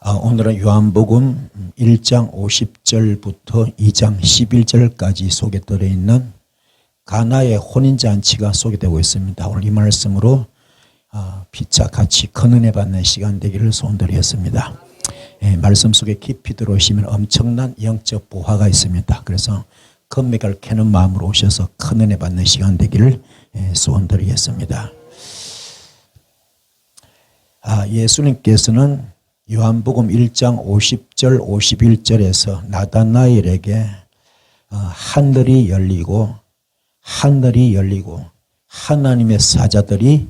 오늘은 요한복음 1장 50절부터 2장 11절까지 소개되어 있는 가나의 혼인잔치가 소개되고 있습니다. 오늘 이 말씀으로 피차 같이 큰 은혜 받는 시간 되기를 소원드리겠습니다. 말씀 속에 깊이 들어오시면 엄청난 영적 보화가 있습니다. 그래서 금맥을 캐는 마음으로 오셔서 큰 은혜 받는 시간 되기를 소원드리겠습니다. 예수님께서는 요한복음 1장 50절 51절에서 나다나엘에게 하늘이 열리고 하나님의 사자들이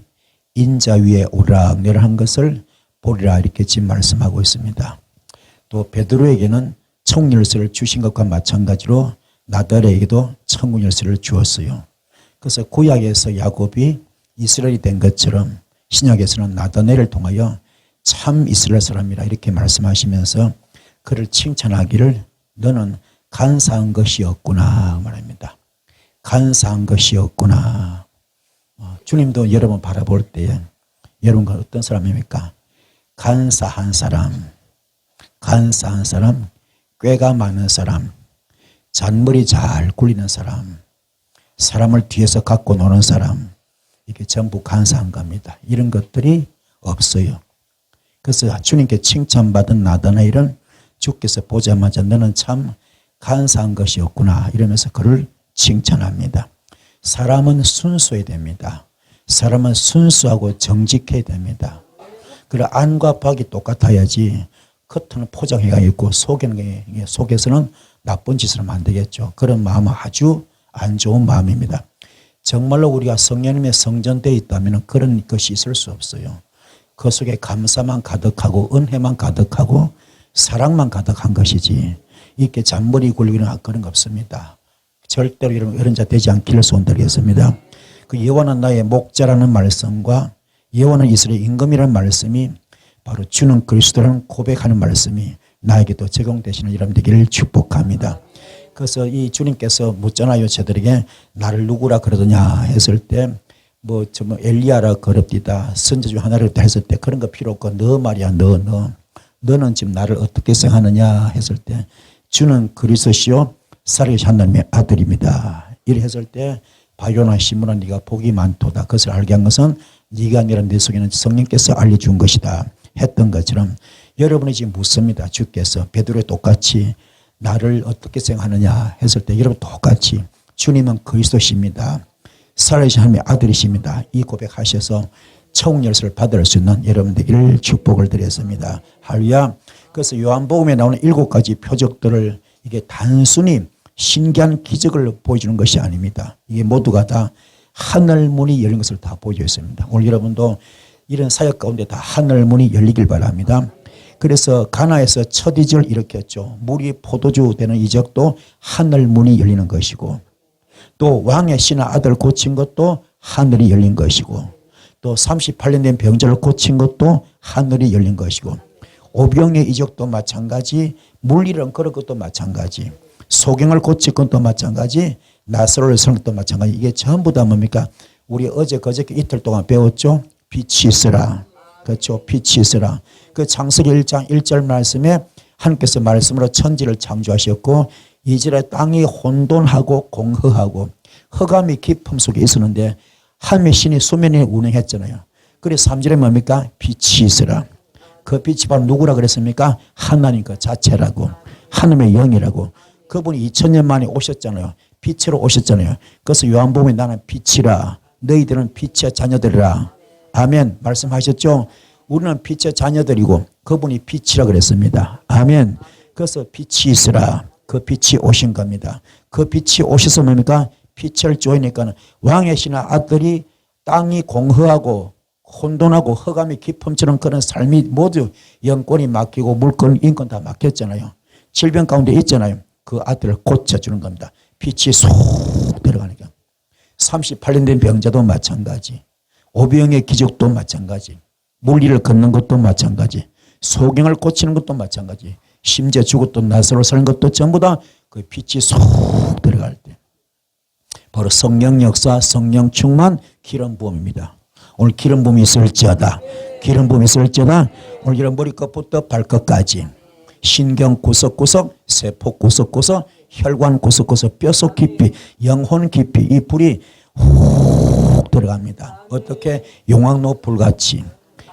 인자 위에 오락내락한 것을 보리라 이렇게 지금 말씀하고 있습니다. 또 베드로에게는 청열쇠를 주신 것과 마찬가지로 나다나엘에게도 천국 열쇠를 주었어요. 그래서 구약에서 야곱이 이스라엘이 된 것처럼 신약에서는 나다나엘을 통하여 참 이스라엘 사람이라 이렇게 말씀하시면서 그를 칭찬하기를 너는 간사한 것이었구나 말합니다. 간사한 것이었구나. 주님도 여러분 바라볼 때에 여러분은 어떤 사람입니까? 간사한 사람, 꾀가 많은 사람, 잔머리 잘 굴리는 사람, 사람을 뒤에서 갖고 노는 사람, 이게 전부 간사한 겁니다. 이런 것들이 없어요. 그래서 주님께 칭찬받은 나다나엘은 주께서 보자마자 너는 참 간사한 것이었구나 이러면서 그를 칭찬합니다. 사람은 순수해야 됩니다. 사람은 순수하고 정직해야 됩니다. 그리고 안과 밖이 똑같아야지 겉은 포장해가 있고 속에서는 나쁜 짓을 하면 안 되겠죠. 그런 마음은 아주 안 좋은 마음입니다. 정말로 우리가 성령님의 성전되어 있다면 그런 것이 있을 수 없어요. 그 속에 감사만 가득하고 은혜만 가득하고 사랑만 가득한 것이지 이렇게 잔머리 굴리는 그런 거 없습니다. 절대로 이런 자 되지 않기를 소원드리겠습니다. 그 여호와는 나의 목자라는 말씀과 여호와는 이스라엘 임금이라는 말씀이 바로 주는 그리스도라는 고백하는 말씀이 나에게도 적용되시는 여러분 되기를 축복합니다. 그래서 이 주님께서 묻잖아요. 저들에게 나를 누구라 그러더냐 했을 때 엘리야라 그럽디다 선지 중 하나를 했을 때 그런 거 필요 없고 너 말이야 너는 지금 나를 어떻게 생각하느냐 했을 때 주는 그리스도시요 살아계신 하나님의 아들입니다. 이래 했을 때 바요나 시므나 네가 복이 많도다. 그것을 알게 한 것은 네가 아니라 내 속에는 성령께서 알려준 것이다 했던 것처럼 여러분이 지금 묻습니다. 주께서 베드로에 똑같이 나를 어떻게 생각하느냐 했을 때 여러분 똑같이 주님은 그리스도십니다. 살아계신 하나님의 아들이십니다. 이 고백하셔서 천국 열쇠를 받을 수 있는 여러분 되기를 축복을 드렸습니다. 할렐루야. 그래서 요한복음에 나오는 7가지 표적들을 이게 단순히 신기한 기적을 보여주는 것이 아닙니다. 이게 모두가 다 하늘문이 열린 것을 다 보여주고 있습니다. 오늘 여러분도 이런 사역 가운데 다 하늘문이 열리길 바랍니다. 그래서 가나에서 첫 이적을 일으켰죠. 물이 포도주 되는 이적도 하늘문이 열리는 것이고 또 왕의 신하 아들 고친 것도 하늘이 열린 것이고 또 38년 된 병자를 고친 것도 하늘이 열린 것이고 오병의 이적도 마찬가지 물 잃은 그런 것도 마찬가지 소경을 고친 것도 마찬가지 나사로를 세운 것도 마찬가지 이게 전부 다 뭡니까? 우리 어제 그저께 이틀 동안 배웠죠. 빛이 있으라. 그렇죠. 빛이 있으라. 그 창세기 1장 1절 말씀에 하나님께서 말씀으로 천지를 창조하셨고 이스라엘 땅이 혼돈하고 공허하고 흑암이 깊음 속에 있었는데 하나님의 신이 수면에 운행했잖아요. 그래서 3절에 뭡니까? 빛이 있으라. 그 빛이 바로 누구라 그랬습니까? 하나님 그 자체라고 하나님의 영이라고 그분이 2000년 만에 오셨잖아요. 빛으로 오셨잖아요. 그래서 요한복음에 나는 빛이라 너희들은 빛의 자녀들이라 아멘 말씀하셨죠. 우리는 빛의 자녀들이고 그분이 빛이라 그랬습니다. 아멘. 그래서 빛이 있으라. 그 빛이 오신 겁니다. 그 빛이 오셔서 뭡니까? 빛을 쪼이니까 왕의 신하 아들이 땅이 공허하고 혼돈하고 흑암이 깊음처럼 그런 삶이 모두 영권이 막히고 물건 인권 다 막혔잖아요. 질병 가운데 있잖아요. 그 아들을 고쳐주는 겁니다. 빛이 쏙 들어가니까 38년 된 병자도 마찬가지 오병의 기적도 마찬가지 물리를 걷는 것도 마찬가지 소경을 고치는 것도 마찬가지 심지어 죽었던 나사로 사는 것도 전부 다 그 빛이 쏙 들어갈 때 바로 성령 역사 성령 충만 기름 부음입니다. 오늘 기름 부음이 있을지어다. 기름 부음이 있을지어다. 오늘 이런 머리끝부터 발끝까지 신경 구석구석, 세포 구석구석, 혈관 구석구석, 뼛속 깊이, 영혼 깊이 이 불이 훅 들어갑니다. 어떻게? 용광로 불같이.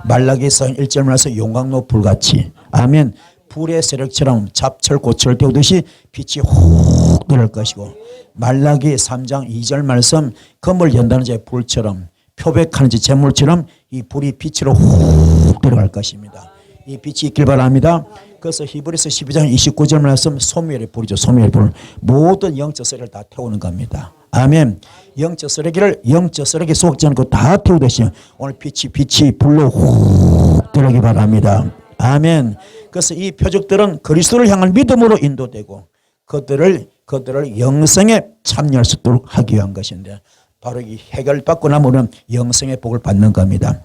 말라기서 1절 말해서 용광로 불같이. 아멘. 불의 세력처럼 잡철고철 태우듯이 빛이 훅 들어갈 것이고, 말라기 3장 2절 말씀 검을 연다는 자의 불처럼 표백하는 자 재물처럼 이 불이 빛으로 훅 들어갈 것입니다. 이 빛이 있길 바랍니다. 그래서 히브리서 12장 29절 말씀 소멸의 불이죠. 소멸의 불. 모든 영적 쓰레기를 다 태우는 겁니다. 아멘. 영적 쓰레기 속지 않고 다 태우듯이 오늘 빛이 불로 훅 들어가기 바랍니다. 아멘. 그래서 이 표적들은 그리스도를 향한 믿음으로 인도되고 그들을 영생에 참여할 수 있도록 하기 위한 것인데, 바로 이 해결받고 나면 영생의 복을 받는 겁니다.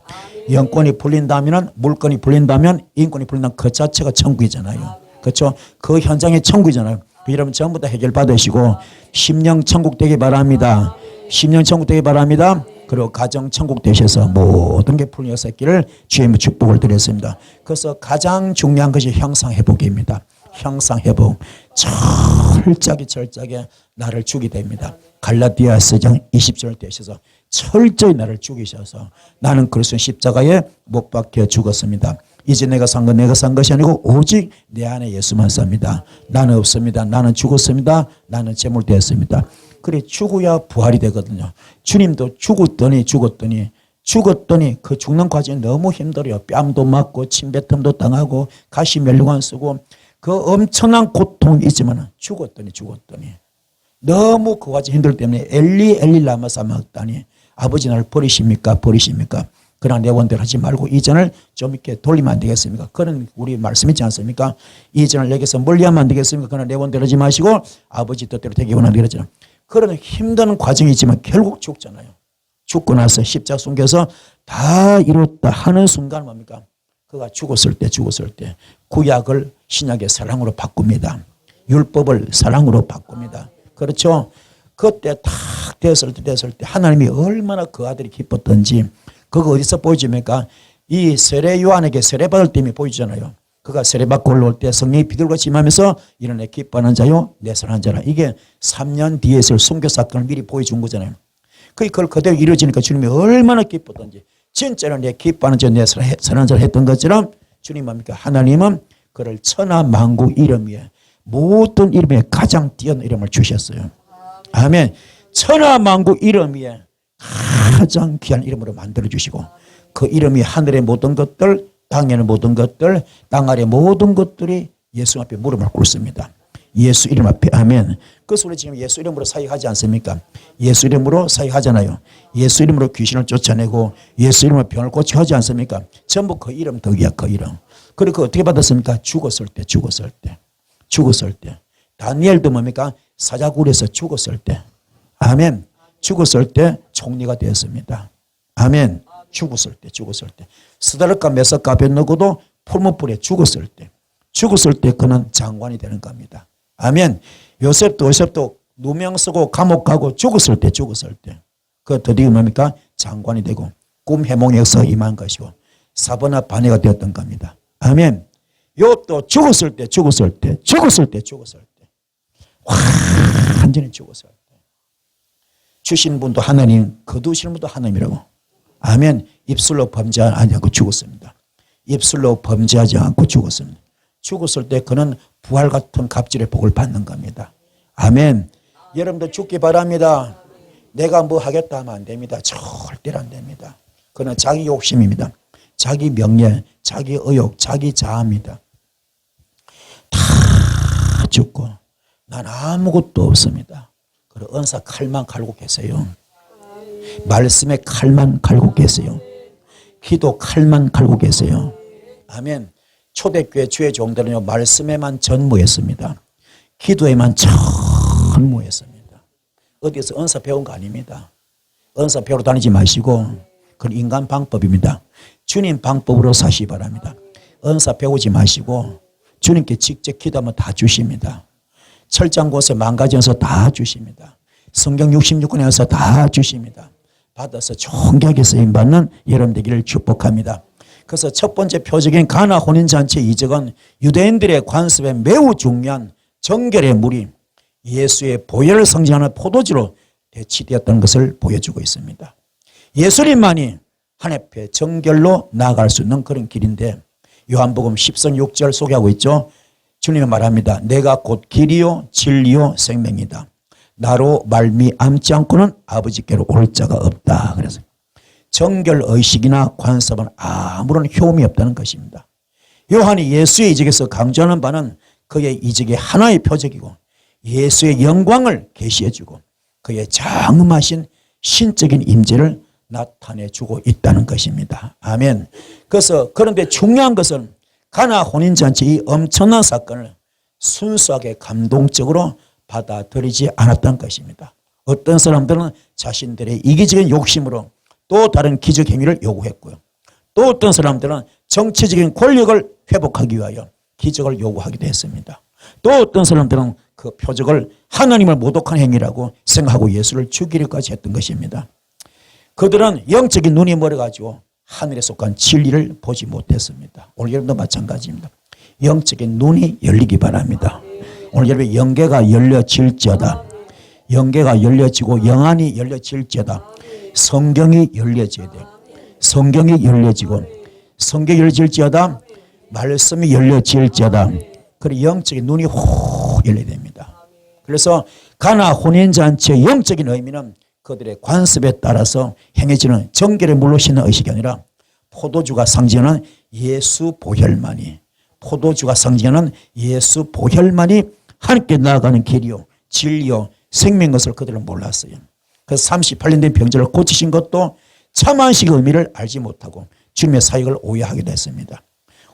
영권이 풀린다면, 물건이 풀린다면, 인권이 풀린다면 그 자체가 천국이잖아요. 그렇죠? 그 현장이 천국이잖아요. 여러분 전부 다 해결받으시고 심령 천국 되기 바랍니다. 심령 천국 되기 바랍니다. 그리고 가정 천국 되셔서 모든 게 풀린 여섯기를 주님의 축복을 드렸습니다. 그래서 가장 중요한 것이 형상회복입니다. 형상회복. 철저하게 나를 죽이 됩니다. 갈라디아서장 20절 되셔서 철저히 나를 죽이셔서 나는 그리스도 십자가에 못 박혀 죽었습니다. 이제 내가 산 것이 아니고 오직 내 안에 예수만 삽니다. 나는 없습니다. 나는 죽었습니다. 나는 제물되었습니다. 그래 죽어야 부활이 되거든요. 주님도 죽었더니 그 죽는 과정이 너무 힘들어요. 뺨도 맞고 침뱉음도 당하고 가시 멸류관 쓰고 그 엄청난 고통이 있지만 죽었더니 너무 그 과정이 힘들기 때문에 엘리 라마 사막다니 아버지 나를 버리십니까? 그러나 내 원대로 하지 말고 이전을 좀 이렇게 돌리면 안 되겠습니까? 그런 우리 말씀 있지 않습니까? 이전을 내게서 멀리하면 안 되겠습니까? 그러나 내 원대로 하지 마시고 아버지 뜻대로 되기 원한다 그러잖아요. 그런 힘든 과정이 있지만 결국 죽잖아요. 죽고 나서 십자가 숨겨서 다 이뤘다 하는 순간 뭡니까? 그가 죽었을 때 구약을 신약의 사랑으로 바꿉니다. 율법을 사랑으로 바꿉니다. 그렇죠? 그때 딱 됐을 때 하나님이 얼마나 그 아들이 기뻤던지 그거 어디서 보여줍니까? 이 세례 요한에게 세례받을 때 이미 보여주잖아요. 그가 세례받고 올라올 때 성령이 비둘같이 임하면서 이런 애 기뻐하는 자요 내 사랑하는 자라. 이게 3년 뒤에 있을 순교 사건을 미리 보여준 거잖아요. 그걸 그대로 이루어지니까 주님이 얼마나 기뻤던지 진짜로 내 기뻐하는 자 내 사랑하는 자라 했던 것처럼 주님 뭡니까? 하나님은 그를 천하 만국 이름 위에 모든 이름 위에 가장 뛰어난 이름을 주셨어요. 아멘. 천하 만국 이름 위에 가장 귀한 이름으로 만들어주시고 그 이름이 하늘의 모든 것들, 땅에는 모든 것들, 땅 아래 모든 것들이 예수 앞에 무릎을 꿇습니다. 예수 이름 앞에. 아멘. 그래서 우리 지금 예수 이름으로 사역하지 않습니까? 예수 이름으로 사역하잖아요. 예수 이름으로 귀신을 쫓아내고 예수 이름으로 병을 고치고 하지 않습니까? 전부 그 이름 덕이야. 그 이름. 그리고 어떻게 받았습니까? 죽었을 때. 다니엘도 뭡니까? 사자굴에서 죽었을 때. 아멘. 죽었을 때 총리가 되었습니다. 아멘. 죽었을 때. 스다르카 메사카 아벤노고도 풀무불에 죽었을 때 그는 장관이 되는 겁니다. 아멘. 요셉도 누명 쓰고 감옥 가고 죽었을 때 그 드디어 뭡니까? 장관이 되고 꿈 해몽에서 임한 것이고 사바나 바네가 되었던 겁니다. 아멘. 욥도 죽었을 때 완전히 죽었을 때 주신 분도 하나님, 거두시는 분도 하나님이라고. 아멘. 입술로 범죄하지 않고 죽었습니다. 죽었을 때 그는 부활 같은 갑질의 복을 받는 겁니다. 아멘. 여러분도 죽기 바랍니다. 내가 뭐 하겠다 하면 안 됩니다. 절대로 안 됩니다. 그는 자기 욕심입니다. 자기 명예, 자기 의욕, 자기 자아입니다. 다 죽고 난 아무것도 없습니다. 그리고 은사 칼만 갈고 계세요. 말씀의 칼만 갈고 계세요. 기도 칼만 갈고 계세요. 아멘. 초대교회 주의 종들은요 말씀에만 전무했습니다. 기도에만 전무했습니다. 어디서 은사 배운 거 아닙니다. 은사 배우러 다니지 마시고 그건 인간 방법입니다. 주님 방법으로 사시기 바랍니다. 은사 배우지 마시고 주님께 직접 기도하면 다 주십니다. 철장 곳에 망가져서 다 주십니다. 성경 66권에서 다 주십니다. 받아서 존귀하게 쓰임받는 여러분 되기를 축복합니다. 그래서 첫 번째 표적인 가나 혼인잔치의 이적은 유대인들의 관습에 매우 중요한 정결의 물이 예수의 보혈을 상징하는 포도주로 대치되었다는 것을 보여주고 있습니다. 예수님만이 하나님의 정결로 나아갈 수 있는 그런 길인데 요한복음 10장 6절 소개하고 있죠. 주님이 말합니다. 내가 곧 길이요 진리요 생명이다. 나로 말미암지 않고는 아버지께로 올 자가 없다. 그래서 정결의식이나 관습은 아무런 효험이 없다는 것입니다. 요한이 예수의 이적에서 강조하는 바는 그의 이적의 하나의 표적이고 예수의 영광을 계시해주고 그의 장엄하신 신적인 임재를 나타내주고 있다는 것입니다. 아멘. 그래서 그런데 중요한 것은 가나 혼인잔치 이 엄청난 사건을 순수하게 감동적으로 받아들이지 않았던 것입니다. 어떤 사람들은 자신들의 이기적인 욕심으로 또 다른 기적 행위를 요구했고요. 또 어떤 사람들은 정치적인 권력을 회복하기 위하여 기적을 요구하기도 했습니다. 또 어떤 사람들은 그 표적을 하나님을 모독한 행위라고 생각하고 예수를 죽이려까지 했던 것입니다. 그들은 영적인 눈이 멀어가지고 하늘에 속한 진리를 보지 못했습니다. 오늘 여러분도 마찬가지입니다. 영적인 눈이 열리기 바랍니다. 오늘 여러분 영계가 열려질지어다. 영계가 열려지고 영안이 열려질지어다. 성경이 열려져야 돼. 성경이 열려지고 성경이 열려질지어다. 말씀이 열려질지어다. 그리고 영적인 눈이 확 열려야 됩니다. 그래서 가나 혼인잔치의 영적인 의미는 그들의 관습에 따라서 행해지는 정결의 물로 씻는 의식이 아니라 포도주가 상징하는 예수 보혈만이 포도주가 상징하는 예수 보혈만이 하나님께 나아가는 길이요 진리요 생명인 것을 그들은 몰랐어요. 그래서 38년 된 병자를 고치신 것도 참한식의 의미를 알지 못하고 주님의 사역을 오해하기도 했습니다.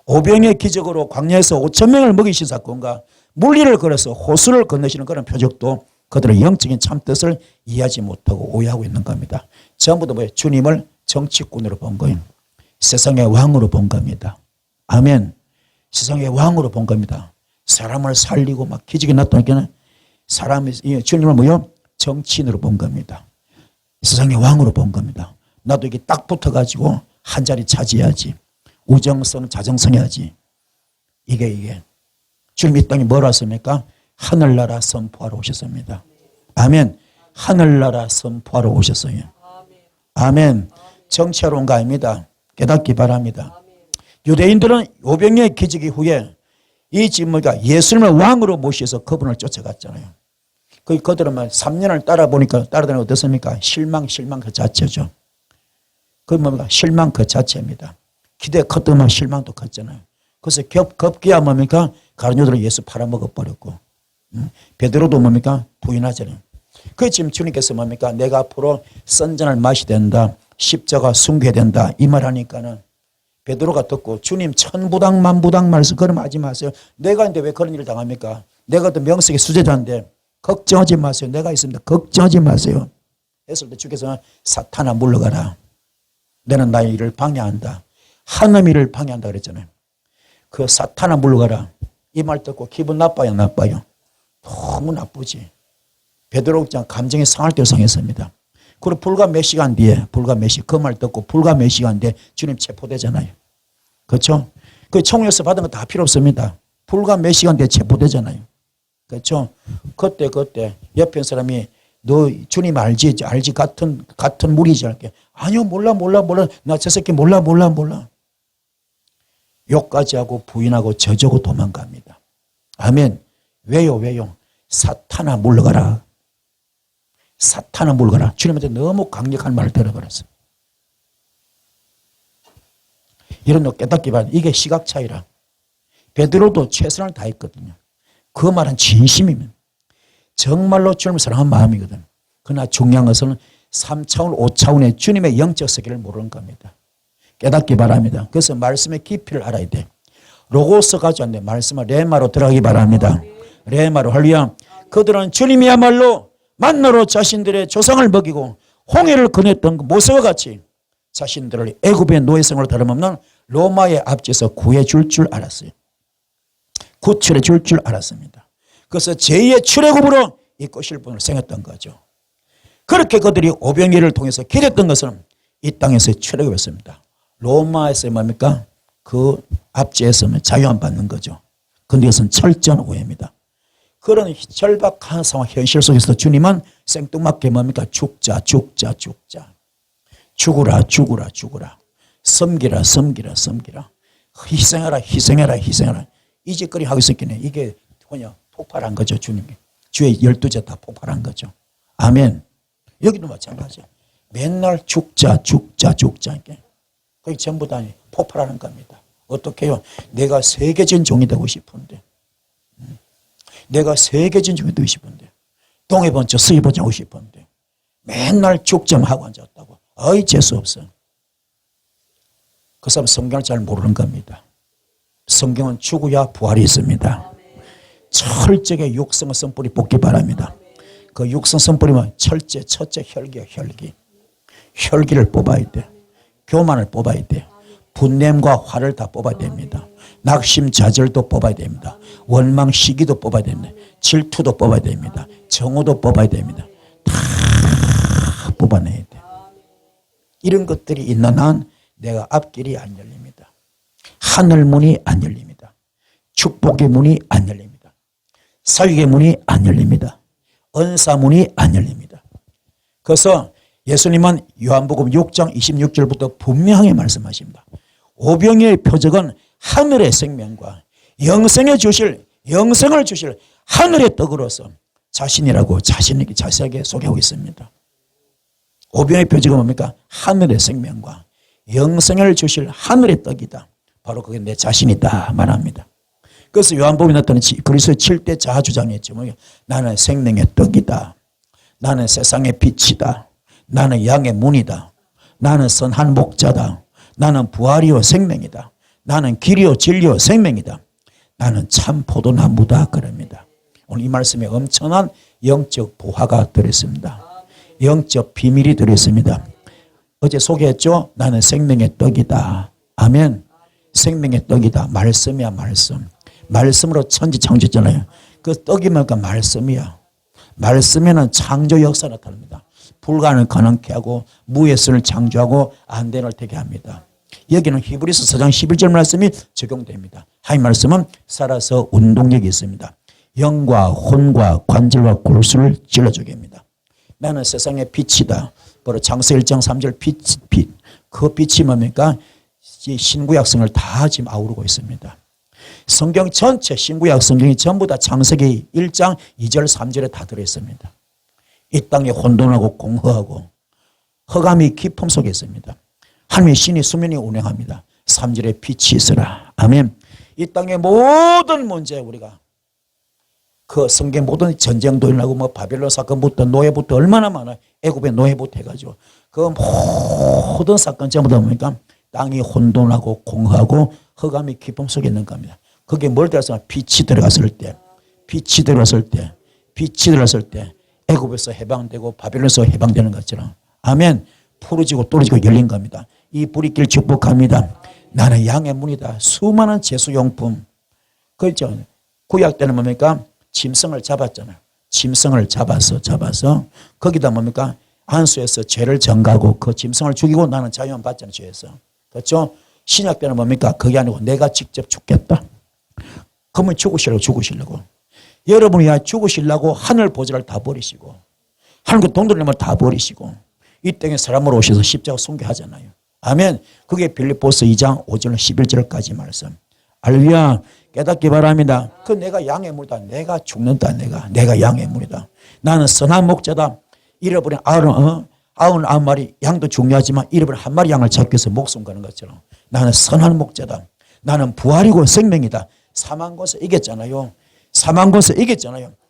오병의 기적으로 광야에서 5천 명을 먹이신 사건과 물리를 걸어서 호수를 건너시는 그런 표적도 그들의 영적인 참뜻을 이해하지 못하고 오해하고 있는 겁니다. 전부 다 주님을 정치꾼으로 본 거예요. 세상의 왕으로 본 겁니다. 아멘. 세상의 왕으로 본 겁니다. 사람을 살리고 막 기적이 나타나니까 사람이 주님을 뭐요? 정치인으로 본 겁니다. 세상의 왕으로 본 겁니다. 나도 이게 딱 붙어가지고 한 자리 차지해야지. 우정성, 자정성 해야지. 이게. 주님 이 땅에 뭘 왔습니까? 하늘나라 선포하러 오셨습니다. 아멘. 하늘나라 선포하러 오셨어요. 아멘. 정치하러 온 거 아닙니다. 깨닫기 바랍니다. 유대인들은 오병이의 기적 이후에 이 진무가 예수님을 왕으로 모셔서 그분을 쫓아갔잖아요. 그들은 3년을 따라보니까 따라다니까 어떻습니까? 실망 그 자체죠. 그 뭡니까? 실망 그 자체입니다. 기대 컸더만 실망도 컸잖아요. 그래서 급기야 뭡니까? 가룟유다로 예수 팔아먹어버렸고 베드로도 뭡니까? 부인하잖아요. 그 지금 주님께서 뭡니까? 내가 앞으로 선전을 마셔야 된다. 십자가 숨겨야 된다. 이 말 하니까는 베드로가 듣고 주님 천부당 만부당 말씀 그럼 하지 마세요. 내가 있는데 왜 그런 일을 당합니까? 내가 또 명색의 수제자인데 걱정하지 마세요. 내가 있습니다. 걱정하지 마세요. 했을 때 주께서 사탄아 물러가라. 너는 나의 일을 방해한다. 하나님 일을 방해한다 그랬잖아요. 그 사탄아 물러가라. 이 말 듣고 기분 나빠요 나빠요? 너무 나쁘지. 베드로 감정이 상할 때 상했습니다. 그리고 불과 몇 시간 뒤에 그 말 듣고 불과 몇 시간 뒤에 주님 체포되잖아요. 그렇죠? 그 총에서 받은 거 다 필요 없습니다. 불과 몇 시간 뒤에 체포되잖아요. 그렇죠? 그때 옆에 사람이 너 주님 알지 같은 무리지 할게. 아니요 몰라 나 저 새끼 몰라. 욕까지 하고 부인하고 저주고 도망갑니다. 아멘. 왜요? 사탄아 물러가라. 사탄아 물러가라. 주님한테 너무 강력한 말을 들어버렸어요. 이런 거 깨닫기 바랍니다. 이게 시각 차이라. 베드로도 최선을 다했거든요. 그 말은 진심이면 정말로 주님을 사랑하는 마음이거든. 그러나 중요한 것은 3차원, 5차원의 주님의 영적 세계를 모르는 겁니다. 깨닫기 바랍니다. 그래서 말씀의 깊이를 알아야 돼. 로고스 가지고 안 돼. 말씀을 레마로 들어가기 바랍니다. 레마로. 할렐루야. 그들은 주님이야말로 만나로 자신들의 조상을 먹이고 홍해를 건넸던 그 모세와 같이 자신들을 애굽의 노예성으로 다름없는 로마의 앞지에서 구해줄 줄 알았어요. 구출해 줄 알았습니다. 그래서 제2의 출애굽으로 이끄실 분을 생겼던 거죠. 그렇게 그들이 오병이를 통해서 기댔던 것은 이 땅에서의 출애굽이었습니다. 로마에서 뭡니까? 그 압제에서 자유함 받는 거죠. 근데 이것은 철저한 오해입니다. 그런 절박한 상황 현실 속에서 주님은 생뚱맞게 뭡니까? 죽자 죽자 죽자, 죽으라 죽으라 죽으라, 섬기라 섬기라 섬기라, 희생하라 희생하라 희생하라, 이 짓거리 하고 있었겠네. 이게 뭐냐? 폭발한 거죠. 주님이 주의 12제 다 폭발한 거죠. 아멘. 여기도 마찬가지야. 맨날 죽자 죽자 죽자, 그게 전부 다 폭발하는 겁니다. 어떻게 해요? 내가 세계적인 종이 되고 싶은데, 내가 세계적인 종이 되고 싶은데, 동해 번쩍 서해 번쩍 하고 싶은데 맨날 죽자만 하고 앉았다고. 어이 재수없어. 그 사람 성경을 잘 모르는 겁니다. 성경은 죽어야 부활이 있습니다. 철저하게 육성의 선뿌리 뽑기 바랍니다. 그 육성 선뿌리면 첫째 혈기야. 혈기를 뽑아야 돼. 교만을 뽑아야 돼. 분냄과 화를 다 뽑아야 됩니다. 낙심 좌절도 뽑아야 됩니다. 원망 시기도 뽑아야 됩니다. 질투도 뽑아야 됩니다. 정오도 뽑아야 됩니다. 다 뽑아내야 돼. 이런 것들이 있는 한 내가 앞길이 안 열립니다. 하늘 문이 안 열립니다. 축복의 문이 안 열립니다. 사육의 문이 안 열립니다. 은사 문이 안 열립니다. 그래서 예수님은 요한복음 6장 26절부터 분명하게 말씀하십니다. 오병이의 표적은 하늘의 생명과 영생을 주실 하늘의 떡으로서 자신이라고 자신에게 자세하게 소개하고 있습니다. 오병이의 표적은 뭡니까? 하늘의 생명과 영생을 주실 하늘의 떡이다. 바로 그게 내 자신이다 말합니다. 그래서 요한복음에 나타난 그리스도의 7대 자아주장이 있죠. 나는 생명의 떡이다. 나는 세상의 빛이다. 나는 양의 문이다. 나는 선한 목자다. 나는 부활이요 생명이다. 나는 길이요 진리요 생명이다. 나는 참 포도나무다 그럽니다. 오늘 이 말씀에 엄청난 영적 보화가 들어있습니다. 영적 비밀이 들어있습니다. 어제 소개했죠? 나는 생명의 떡이다. 아멘. 생명의 떡이다. 말씀이야 말씀. 말씀으로 천지 창조했잖아요. 그 떡이 뭐니까 말씀이야. 말씀에는 창조 역사 나타납니다. 불가능을 가능케 하고 무에서를 창조하고 안 되는 걸 되게 합니다. 여기는 히브리서 4장 11절 말씀이 적용됩니다. 하나님 말씀은 살아서 운동력이 있습니다. 영과 혼과 관절과 골수를 찔러주게 합니다. 나는 세상의 빛이다. 바로 창세기 1장 3절 빛. 그 빛이 뭡니까? 신구약 성을 다 지금 아우르고 있습니다. 성경 전체 신구약 성경이 전부 다 창세기 1장 2절 3절에 다 들어있습니다. 이 땅에 혼돈하고 공허하고 흑암이 깊음 속에 있습니다. 하나님의 신이 수면이 운행합니다. 3절에 빛이 있으라. 아멘. 이 땅의 모든 문제 우리가 그 성경 모든 전쟁도 일어나고 뭐 바벨론 사건부터 노예부터 얼마나 많아. 애굽의 노예부터 해가지고 그 모든 사건 전부 다 뭡니까? 땅이 혼돈하고 공허하고 흑암이 깊음 속에 있는 겁니다. 그게 뭘 들어서 빛이 들어갔을 때 애굽에서 해방되고 바벨론에서 해방되는 것처럼 아멘. 풀어지고 떨어지고 열린 겁니다. 이 불이길 축복합니다. 나는 양의 문이다. 수많은 제수용품 그렇죠. 구약 때는 뭡니까? 짐승을 잡았잖아요. 짐승을 잡아서 거기다 뭡니까? 안수에서 죄를 정가고 그 짐승을 죽이고 나는 자유함 받잖아요. 죄에서. 그렇죠? 신약 때는 뭡니까? 그게 아니고 내가 직접 죽겠다. 그러면 죽으시려고. 여러분이 죽으시려고 하늘 보좌를 다 버리시고 하늘과 동들림을 다 버리시고 이 땅에 사람으로 오셔서 십자가 순교하잖아요. 아멘. 그게 빌립보서 2장 5절 11절까지 말씀. 할렐루야. 깨닫기 바랍니다. 그 내가 양의 물이다. 내가 죽는다. 내가 양의 물이다. 나는 선한 목자다. 잃어버린 99마리 양도 중요하지만 잃어버린 한 마리 양을 찾기 위해서 목숨 거는 것처럼 나는 선한 목자다. 나는 부활이고 생명이다. 사망 것을 이겼잖아요.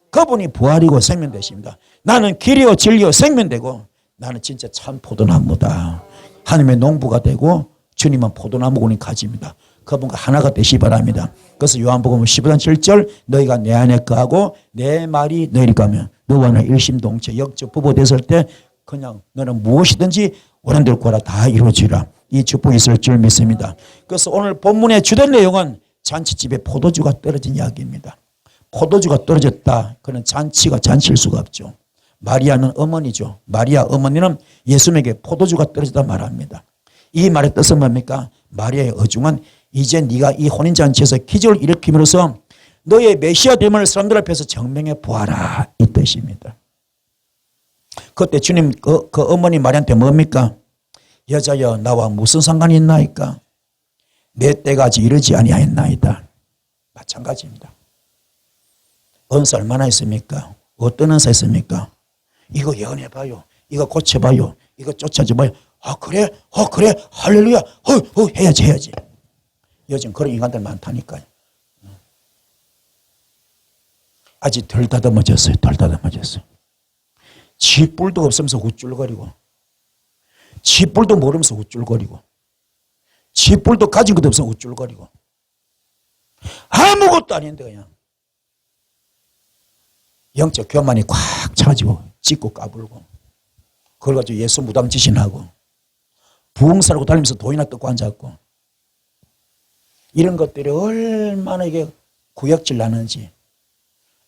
그분이 부활이고 생명 되십니다. 나는 길이요 진리요 생명 되고 나는 진짜 참 포도나무다. 하나님의 농부가 되고 주님은 포도나무군이 가집니다. 그분과 하나가 되시 바랍니다. 그래서 요한복음 15장 7절 너희가 내 안에 거하고 내 말이 너희를 거하면 너와 나 일심동체 영적 부부 됐을 때 그냥 너는 무엇이든지 원하는 대로 구하라 다 이루어지라. 이 축복이 있을 줄 믿습니다. 그래서 오늘 본문의 주된 내용은 잔치집에 포도주가 떨어진 이야기입니다. 포도주가 떨어졌다. 그는 잔치가 잔치일 수가 없죠. 마리아는 어머니죠. 마리아 어머니는 예수님에게 포도주가 떨어지다 말합니다. 이 말의 뜻은 뭡니까? 마리아의 어중은 이제 네가 이 혼인잔치에서 기적을 일으킴으로써 너의 메시아 됨을 사람들 앞에서 증명해 보아라, 이 뜻입니다. 그때 주님 그 어머니 마리아한테 뭡니까? 여자여 나와 무슨 상관이 있나이까? 내 때가 아직 이르지 아니하였나이다. 마찬가지입니다. 은사 얼마나 있습니까? 어떤 은사 있습니까? 이거 예언해봐요. 이거 고쳐봐요. 이거 쫓아줘봐요. 아 그래? 그래? 할렐루야. 해야지. 요즘 그런 인간들 많다니까요. 아직 덜 다듬어졌어요. 쥐뿔도 없으면서 우쭐거리고, 쥐뿔도 모르면서 우쭐거리고, 쥐뿔도 가진 것도 없으면서 우쭐거리고, 아무것도 아닌데 그냥 영적 교만이 꽉 차가지고 찢고 까불고, 그걸 가지고 예수 무당 지신하고 부흥사라고 달리면서 돈이나 뜯고 앉았고, 이런 것들이 얼마나 이게 구역질 나는지,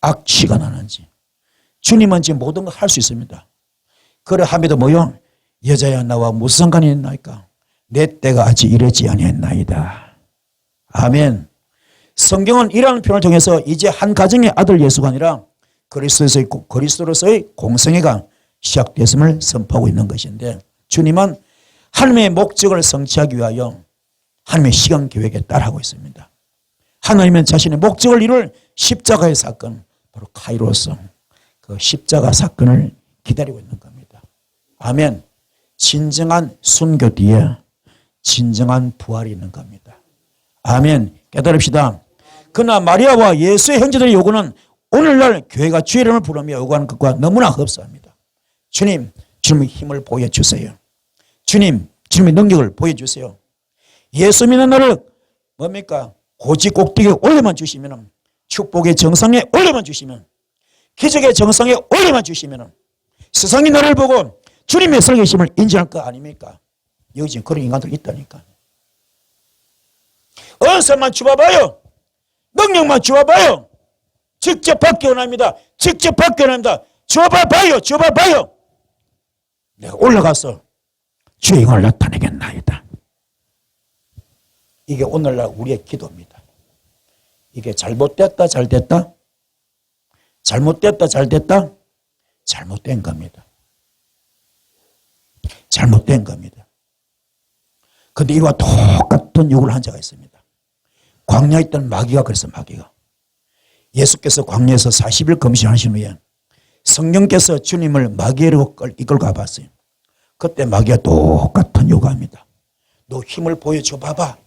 악취가 나는지. 주님은 지금 모든 걸 할 수 있습니다. 그래 함에도 뭐요? 여자야 나와 무슨 상관이 있나이까? 내 때가 아직 이르지 아니했나이다. 아멘. 성경은 이러한 표현을 통해서 이제 한 가정의 아들 예수가 아니라 그리스도로서의 공생애가 시작됐음을 선포하고 있는 것인데, 주님은 하나님의 목적을 성취하기 위하여 하나님의 시간 계획에 따라하고 있습니다. 하나님은 자신의 목적을 이룰 십자가의 사건, 바로 카이로스, 그 십자가 사건을 기다리고 있는 겁니다. 아멘. 진정한 순교 뒤에 진정한 부활이 있는 겁니다. 아멘. 깨달읍시다. 그러나 마리아와 예수의 형제들의 요구는 오늘날 교회가 주의 이름을 부르며 요구하는 것과 너무나 흡사합니다. 주님, 주님의 힘을 보여주세요. 주님, 주님의 능력을 보여주세요. 예수 믿는 나를 뭡니까? 고지 꼭대기에 올려만 주시면, 축복의 정상에 올려만 주시면, 기적의 정상에 올려만 주시면 세상이 나를 보고 주님의 살계심을 인정할 거 아닙니까? 여기 지금 그런 인간들 있다니까. 은사만 주어봐요. 능력만 주어봐요. 직접 받기 원합니다. 직접 받기 원합니다. 주어봐봐요. 내가 올라가서 주의 영광을 나타내겠나이다. 이게 오늘날 우리의 기도입니다. 이게 잘못됐다 잘됐다? 잘못됐다 잘됐다? 잘못된 겁니다. 잘못된 겁니다. 그런데 이와 똑같은 요구를 한 자가 있습니다. 광야에 있던 마귀가 그래서 마귀가 예수께서 광야에서 40일 금식하신 후에 성령께서 주님을 마귀로 이끌고 가봤어요. 그때 마귀가 똑같은 요구합니다. 너 힘을 보여줘 봐봐.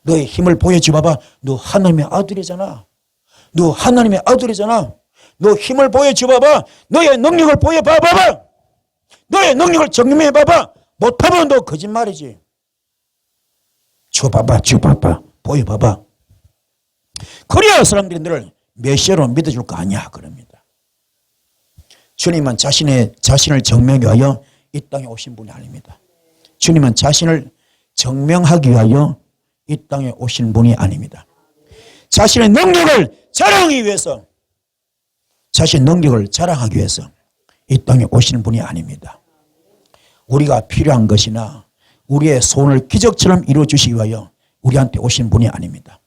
너의 힘을 보여줘 봐봐. 너 하나님의 아들이잖아. 너 하나님의 아들이잖아. 너 힘을 보여줘 봐봐. 너의 능력을 보여봐 봐봐. 너의 능력을 증명해 봐봐. 못하면 너 거짓말이지. 줘봐봐. 보여봐봐. 그래야 사람들이 너를 메시아로 믿어줄 거 아니야 그럽니다. 주님은 자신을 증명하기 위하여 이 땅에 오신 분이 아닙니다. 주님은 자신을 증명하기 위하여 이 땅에 오신 분이 아닙니다. 자신의 능력을 자랑하기 위해서, 자신의 능력을 자랑하기 위해서 이 땅에 오시는 분이 아닙니다. 우리가 필요한 것이나 우리의 소원을 기적처럼 이루어주시기 위하여 우리한테 오신 분이 아닙니다.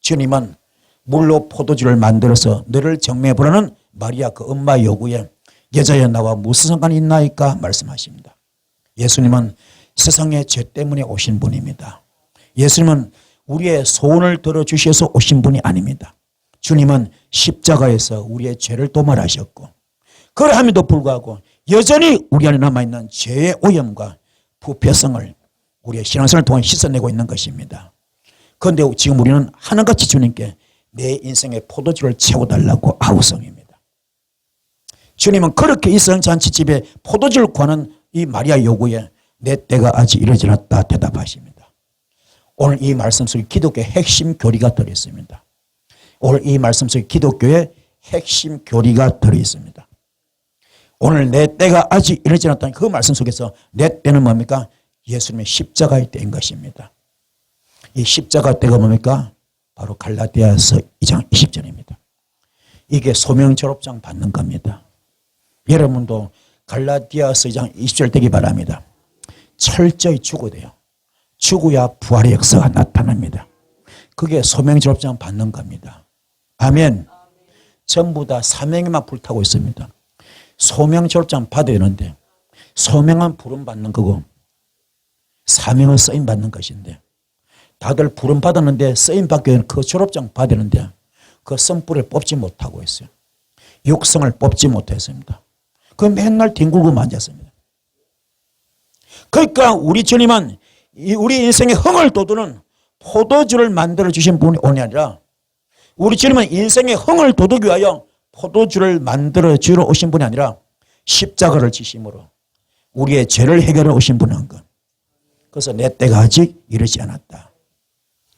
주님은 물로 포도주를 만들어서 너를 증명해보라는 마리아 그 엄마의 요구에 여자여 나와 무슨 상관이 있나이까 말씀하십니다. 예수님은 세상의 죄 때문에 오신 분입니다. 예수님은 우리의 소원을 들어주셔서 오신 분이 아닙니다. 주님은 십자가에서 우리의 죄를 도말하셨고, 그러함에도 불구하고 여전히 우리 안에 남아있는 죄의 오염과 부패성을 우리의 신앙생활을 통해 씻어내고 있는 것입니다. 그런데 지금 우리는 하나같이 주님께 내 인생의 포도주를 채워달라고 아우성입니다. 주님은 그렇게 이성잔치집에 포도주를 구하는 이 마리아 요구에 내 때가 아직 이르지 않았다 대답하십니다. 오늘 이 말씀 속에 기독교의 핵심 교리가 들어있습니다. 오늘 이 말씀 속에 기독교의 핵심 교리가 들어있습니다. 오늘 내 때가 아직 이르지 않았다는 그 말씀 속에서 내 때는 뭡니까? 예수님의 십자가의 때인 것입니다. 이 십자가 때가 뭡니까? 바로 갈라디아서 2장 20절입니다. 이게 소명 졸업장 받는 겁니다. 여러분도 갈라디아서 2장 20절 되기 바랍니다. 철저히 죽어야 돼요. 죽어야 부활의 역사가 나타납니다. 그게 소명졸업장 받는 겁니다. 아멘. 전부 다 사명에만 불타고 있습니다. 소명졸업장 받아야 되는데 소명은 부름 받는 거고 사명은 쓰임 받는 것인데 다들 부름 받았는데 쓰임 받기 위해 그 졸업장 받아야 되는데 그 선불을 뽑지 못하고 있어요. 육성을 뽑지 못했습니다. 그 맨날 뒹굴고 앉았습니다. 그러니까 우리 주님은 우리 인생의 흥을 돋우는 포도주를 만들어 주신 분이 아니라 우리 주님은 인생의 흥을 돋우기 위하여 포도주를 만들어 주러 오신 분이 아니라 십자가를 지심으로 우리의 죄를 해결해 오신 분인 것. 그래서 내 때가 아직 이르지 않았다.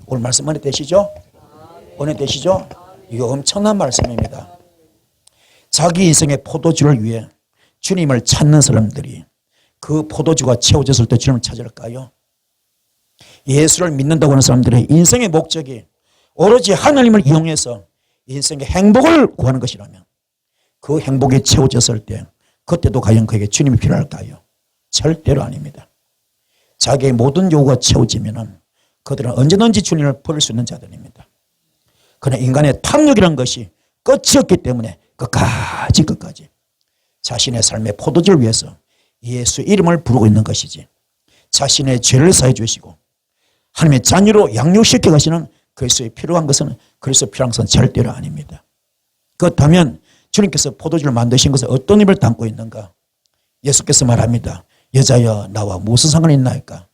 오늘 말씀 은혜 되시죠? 은혜 되시죠? 이거 엄청난 말씀입니다. 자기 인생의 포도주를 위해 주님을 찾는 사람들이 그 포도주가 채워졌을 때 주님을 찾을까요? 예수를 믿는다고 하는 사람들의 인생의 목적이 오로지 하나님을 이용해서 인생의 행복을 구하는 것이라면 그 행복이 채워졌을 때 그때도 과연 그에게 주님이 필요할까요? 절대로 아닙니다. 자기의 모든 요구가 채워지면 그들은 언제든지 주님을 버릴 수 있는 자들입니다. 그러나 인간의 탐욕이라는 것이 끝이 없기 때문에 끝까지 자신의 삶의 포도주를 위해서 예수 이름을 부르고 있는 것이지 자신의 죄를 사해 주시고 하나님의 자녀로 양육시켜 가시는 그리스도에 필요한 것은 그리스도 필요한 것은 절대로 아닙니다. 그렇다면 주님께서 포도주를 만드신 것은 어떤 힘을 담고 있는가? 예수께서 말합니다. 여자여 나와 무슨 상관이 있나이까?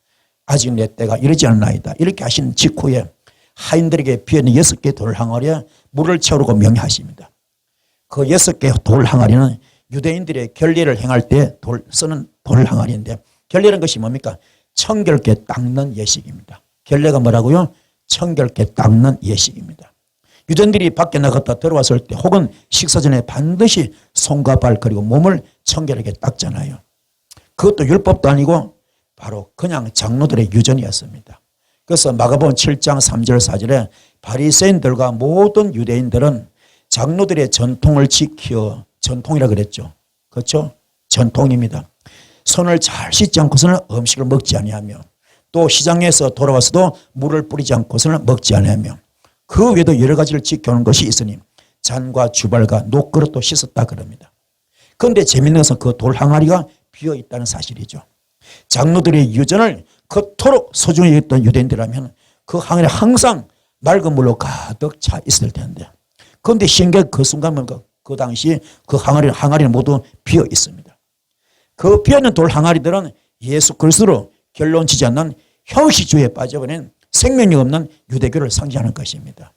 아직 내 때가 이르지 않나이다. 이렇게 하신 직후에 하인들에게 비어있는 6개의 돌 항아리에 물을 채우라고 명령하십니다. 그 6개의 돌 항아리는 유대인들의 결례를 행할 때 쓰는 돌 항아리인데 결례라는 것이 뭡니까? 청결케 닦는 예식입니다. 결례가 뭐라고요? 청결케 닦는 예식입니다. 유대인들이 밖에 나갔다 들어왔을 때 혹은 식사 전에 반드시 손과 발 그리고 몸을 청결하게 닦잖아요. 그것도 율법도 아니고 바로 그냥 장로들의 유전이었습니다. 그래서 마가복음 7장 3절 4절에 바리새인들과 모든 유대인들은 장로들의 전통을 지켜 전통이라 그랬죠. 그렇죠? 전통입니다. 손을 잘 씻지 않고서는 음식을 먹지 아니하며 또 시장에서 돌아와서도 물을 뿌리지 않고서는 먹지 아니하며 그 외에도 여러 가지를 지켜오는 것이 있으니 잔과 주발과 녹그릇도 씻었다 그럽니다. 그런데 재미있는 것은 그 돌 항아리가 비어 있다는 사실이죠. 장로들의 유전을 그토록 소중히 여겼던 유대인들이라면 그 항아리 항상 맑은 물로 가득 차 있을 텐데 그런데 신기하게 그 순간 그 당시 그 항아리는 모두 비어 있습니다. 그 비어있는 돌 항아리들은 예수 그리스도로 결론지지 않는 형식주의에 빠져버린 생명이 없는 유대교를 상징하는 것입니다.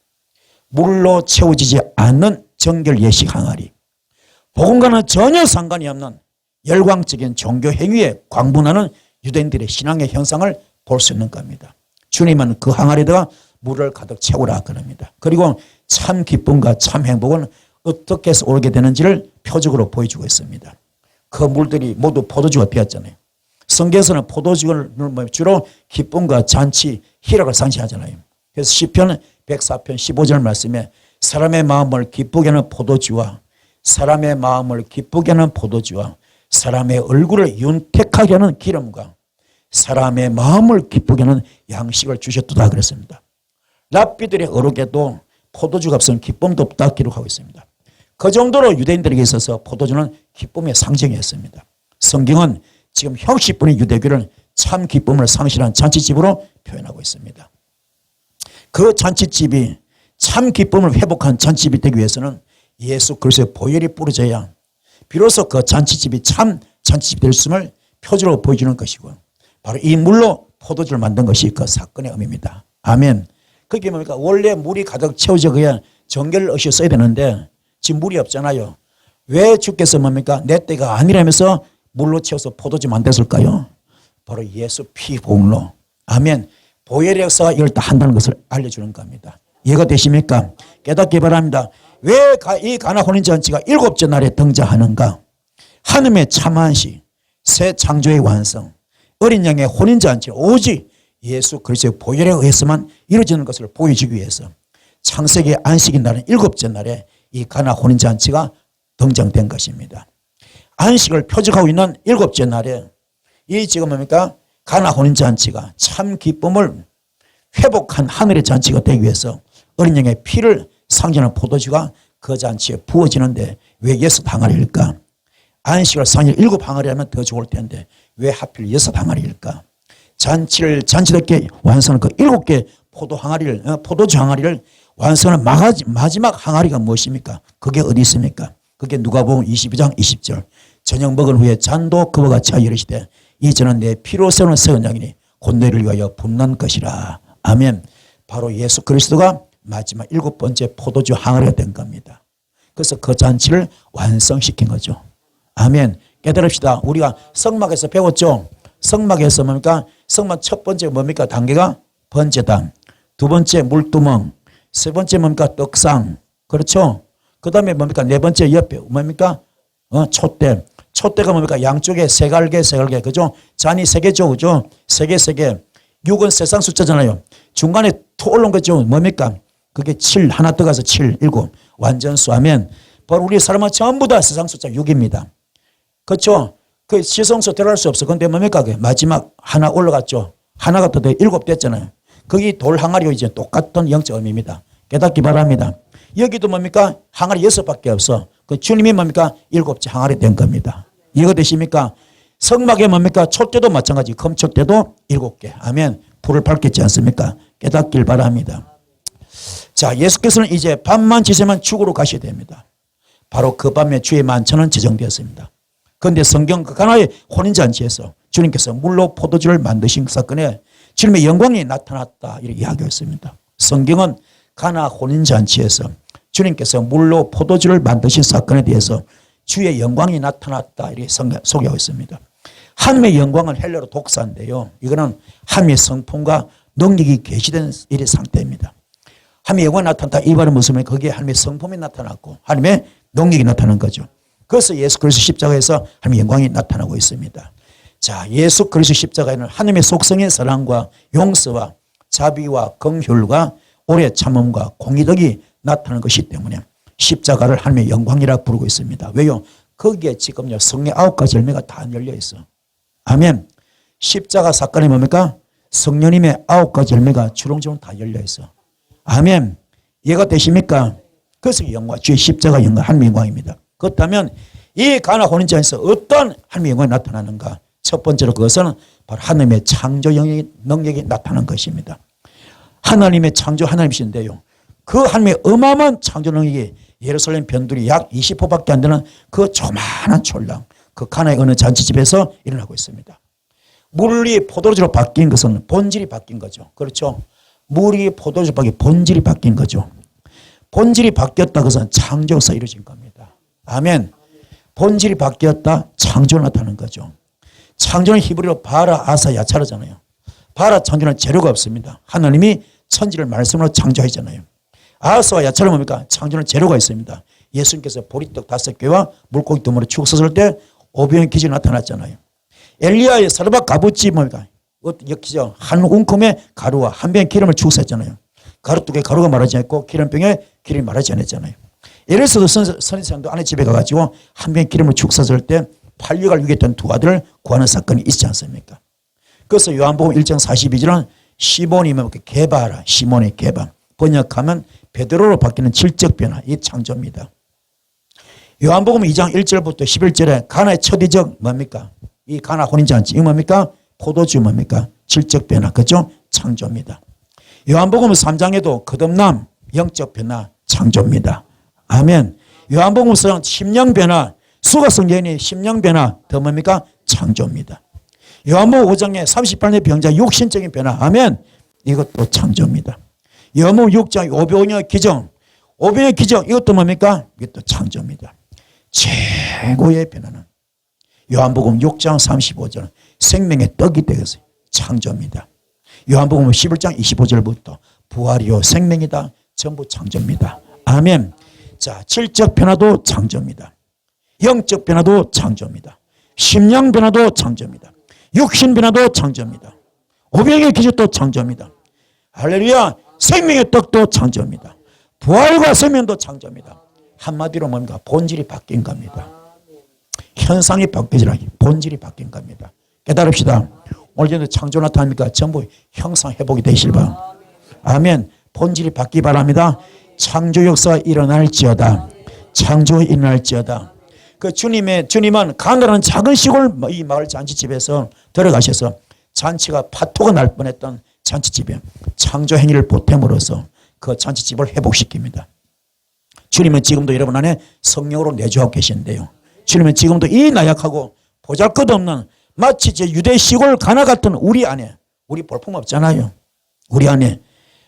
물로 채워지지 않는 정결 예식 항아리. 복음과는 전혀 상관이 없는 열광적인 종교 행위에 광분하는 유대인들의 신앙의 현상을 볼 수 있는 겁니다. 주님은 그 항아리에다가 물을 가득 채우라 그럽니다. 그리고 참 기쁨과 참 행복은 어떻게 해서 오게 되는지를 표적으로 보여주고 있습니다. 그 물들이 모두 포도주가 되었잖아요. 성경에서는 포도주를 주로 기쁨과 잔치, 희락을 상징하잖아요. 그래서 시편 104편 15절 말씀에 사람의 마음을 기쁘게 하는 포도주와 사람의 마음을 기쁘게 하는 포도주와 사람의 얼굴을 윤택하게 하는 기름과 사람의 마음을 기쁘게 하는 양식을 주셨도다 그랬습니다. 랍비들의 어록에도 포도주가 없으면 기쁨도 없다 기록하고 있습니다. 그 정도로 유대인들에게 있어서 포도주는 기쁨의 상징이었습니다. 성경은 지금 형식뿐인 유대교를 참 기쁨을 상실한 잔치집으로 표현하고 있습니다. 그 잔치집이 참 기쁨을 회복한 잔치집이 되기 위해서는 예수 그리스도의 보혈이 뿌려져야 비로소 그 잔치집이 참 잔치집이 될 수 있음을 표지로 보여주는 것이고 바로 이 물로 포도주를 만든 것이 그 사건의 의미입니다. 아멘. 그게 뭡니까? 원래 물이 가득 채워져 그야 정결을 의식을 써야 되는데 지금 물이 없잖아요. 왜 주께서 뭡니까? 내 때가 아니라면서 물로 채워서 포도주 만들었을까요? 바로 예수 피 보응로. 아멘. 보혈의 역사가 이걸 다 한다는 것을 알려주는 겁니다. 이해가 되십니까? 깨닫기 바랍니다. 왜 이 가나 혼인잔치가 7째 날에 등장하는가? 하나님의 참한시, 새 창조의 완성, 어린 양의 혼인잔치 오직 예수 그리스도의 보혈에 의해서만 이루어지는 것을 보여주기 위해서 창세기 안식일 날은 7째 날에 이 가나 혼인잔치가 등장된 것입니다. 안식을 표적하고 있는 일곱째 날에 이 지금 뭡니까? 가나 혼인잔치가 참 기쁨을 회복한 하늘의 잔치가 되기 위해서 어린 양의 피를 상징하는 포도주가 그 잔치에 부어지는데 왜 6항아리일까? 안식을 상징 7항아리라면 더 좋을 텐데 왜 하필 6항아리일까? 잔치를 잔치답게 완성한 그 7개 포도주 항아리를 완성하는 마지막 항아리가 무엇입니까? 그게 어디 있습니까? 그게 누가복음 22장 20절. 저녁 먹은 후에 잔도 그와 같이 하여 이르시되 이제는 내 피로 세우는 새 언약이니 곧 너희를 위하여 붓는 것이라. 아멘. 바로 예수 그리스도가 마지막 7번째 포도주 항아리가 된 겁니다. 그래서 그 잔치를 완성시킨 거죠. 아멘. 깨달읍시다. 우리가 성막에서 배웠죠. 성막에서 뭡니까? 성막 첫 번째 뭡니까? 단계가 번제단, 두 번째 물두멍, 세 번째 뭡니까? 떡상. 그렇죠? 그 다음에 뭡니까? 네 번째 옆에 뭡니까? 촛대. 촛대가 뭡니까? 양쪽에 세 갈개. 그죠? 잔이 세 개죠. 그죠? 세 개. 6은 세상 숫자잖아요. 중간에 토 올라온 거죠. 뭡니까? 그게 7, 하나 더 가서 7, 7. 완전수 하면 바로 우리 사람은 전부 다 세상 숫자 6입니다. 그렇죠? 그 시성수 들어갈 수 없어. 근데 뭡니까? 마지막 하나 올라갔죠. 하나가 더 7 됐잖아요. 거기 돌 항아리가 이제 똑같은 영적 의미입니다. 깨닫기 바랍니다. 여기도 뭡니까? 항아리 6밖에 없어. 그 주님이 뭡니까? 7째 항아리 된 겁니다. 이거 되십니까? 성막에 뭡니까? 촛대도 마찬가지. 금촛대도 7개. 아멘. 불을 밝겠지 않습니까? 깨닫길 바랍니다. 자, 예수께서는 이제 밤만 지새면 죽으러 가셔야 됩니다. 바로 그 밤에 주의 만찬은 제정되었습니다. 그런데 성경 그 가나의 혼인잔치에서 주님께서 물로 포도주를 만드신 사건에 주님의 영광이 나타났다 이렇게 이야기했습니다. 성경은 가나 혼인잔치에서 주님께서 물로 포도주를 만드신 사건에 대해서 주의 영광이 나타났다 이렇게 소개하고 있습니다. 하나님의 영광은 헬라어로 독사인데요. 이거는 하나님의 성품과 능력이 계시된 일의 상태입니다. 하나님의 영광이 나타났다 이 말은 무슨 말이에요? 거기에 하나님의 성품이 나타났고 하나님의 능력이 나타난 거죠. 그래서 예수 그리스도 십자가에서 하나님의 영광이 나타나고 있습니다. 자, 예수 그리스도 십자가에는 하나님의 속성의 사랑과 용서와 자비와 긍휼과 오래 참음과 공의덕이 나타나는 것이기 때문에 십자가를 하나님의 영광이라 부르고 있습니다. 왜요? 거기에 지금요 성령 9가지 열매가 다 열려 있어. 아멘. 십자가 사건이 뭡니까? 성령님의 9가지 열매가 주렁주렁 다 열려 있어. 아멘. 이해가 되십니까? 그래서 영광, 주의 십자가 영광, 하나님의 영광입니다. 그렇다면 이 가나 혼인잔치에서 어떤 하나님의 영광이 나타나는가? 첫 번째로 그것은 바로 하나님의 창조 능력이 나타난 것입니다. 하나님의 창조 하나님이신데요. 그 하나님의 어마어마한 창조 능력이 예루살렘 변두리 약 20호밖에 안 되는 그 조만한 촌랑, 그 가나의 어느 잔치집에서 일어나고 있습니다. 물이 포도주로 바뀐 것은 본질이 바뀐 거죠. 그렇죠? 물이 포도주로 바뀐 본질이 바뀐 거죠. 본질이 바뀌었다 그것은 창조가 이루어진 겁니다. 아멘. 본질이 바뀌었다 창조가 나타나는 거죠. 창조는 히브리어로 바라 아사 야차라잖아요. 바라 창조는 재료가 없습니다. 하나님이 천지를 말씀으로 창조하잖아요. 아사와 야차는 뭡니까? 창조는 재료가 있습니다. 예수님께서 보리떡 5개와 물고기 2마리 축사설 때 오병의 기적이 나타났잖아요. 엘리야의 사르밧 가부치 뭡니까? 기적 한 움큼의 가루와 한 병의 기름을 축사했잖아요. 가루뚜껑에 가루가 말하지 않고 기름병에 기름이 말하지 않았잖아요. 에레스도 선지자도 아내 집에 가가지고 한 병의 기름을 축사설 때 8력을 위기했던 두 아들을 구하는 사건이 있지 않습니까? 그래서 요한복음 1장 42절은 시몬이 개바라, 시몬의 개바. 번역하면 베드로로 바뀌는 질적 변화, 이 창조입니다. 요한복음 2장 1절부터 11절에 가나의 첫 이적 뭡니까? 이 가나 혼인잔치, 이거 뭡니까? 포도주 뭡니까? 질적 변화, 그죠? 창조입니다. 요한복음 3장에도 거듭남, 영적 변화, 창조입니다. 아멘. 요한복음 4장 심령 변화, 수가성 여인의 심령 변화, 더 뭡니까? 창조입니다. 요한복음 5장에 38년 병자 육신적인 변화, 아멘. 이것도 창조입니다. 요한복음 6장 오병의 기적, 오병의 기적, 이것도 뭡니까? 이것도 창조입니다. 최고의 변화는 요한복음 6장 35절 생명의 떡이 되었어요. 창조입니다. 요한복음 11장 25절부터 부활이요 생명이다. 전부 창조입니다. 아멘. 자, 질적 변화도 창조입니다. 영적 변화도 창조입니다. 심령 변화도 창조입니다. 육신 변화도 창조입니다. 오병의 기적도 창조입니다. 할렐루야. 생명의 떡도 창조입니다. 부활과 생명도 창조입니다. 한마디로 뭡니까? 본질이 바뀐 겁니다. 현상이 바뀌지라 본질이 바뀐 겁니다. 깨달읍시다. 오늘 전에 창조 나타납니까? 전부 형상 회복이 되실 바. 아멘. 본질이 바뀌기 바랍니다. 창조 역사가 일어날지어다. 창조가 일어날지어다. 그 주님은 가난한 작은 시골 이 마을 잔치집에서 들어가셔서 잔치가 파토가 날 뻔했던 잔치집에 창조 행위를 보탬으로써 그 잔치집을 회복시킵니다. 주님은 지금도 여러분 안에 성령으로 내주하고 계신데요. 주님은 지금도 이 나약하고 보잘것없는 마치 유대 시골 가나 같은 우리 안에, 우리 볼품없잖아요. 우리 안에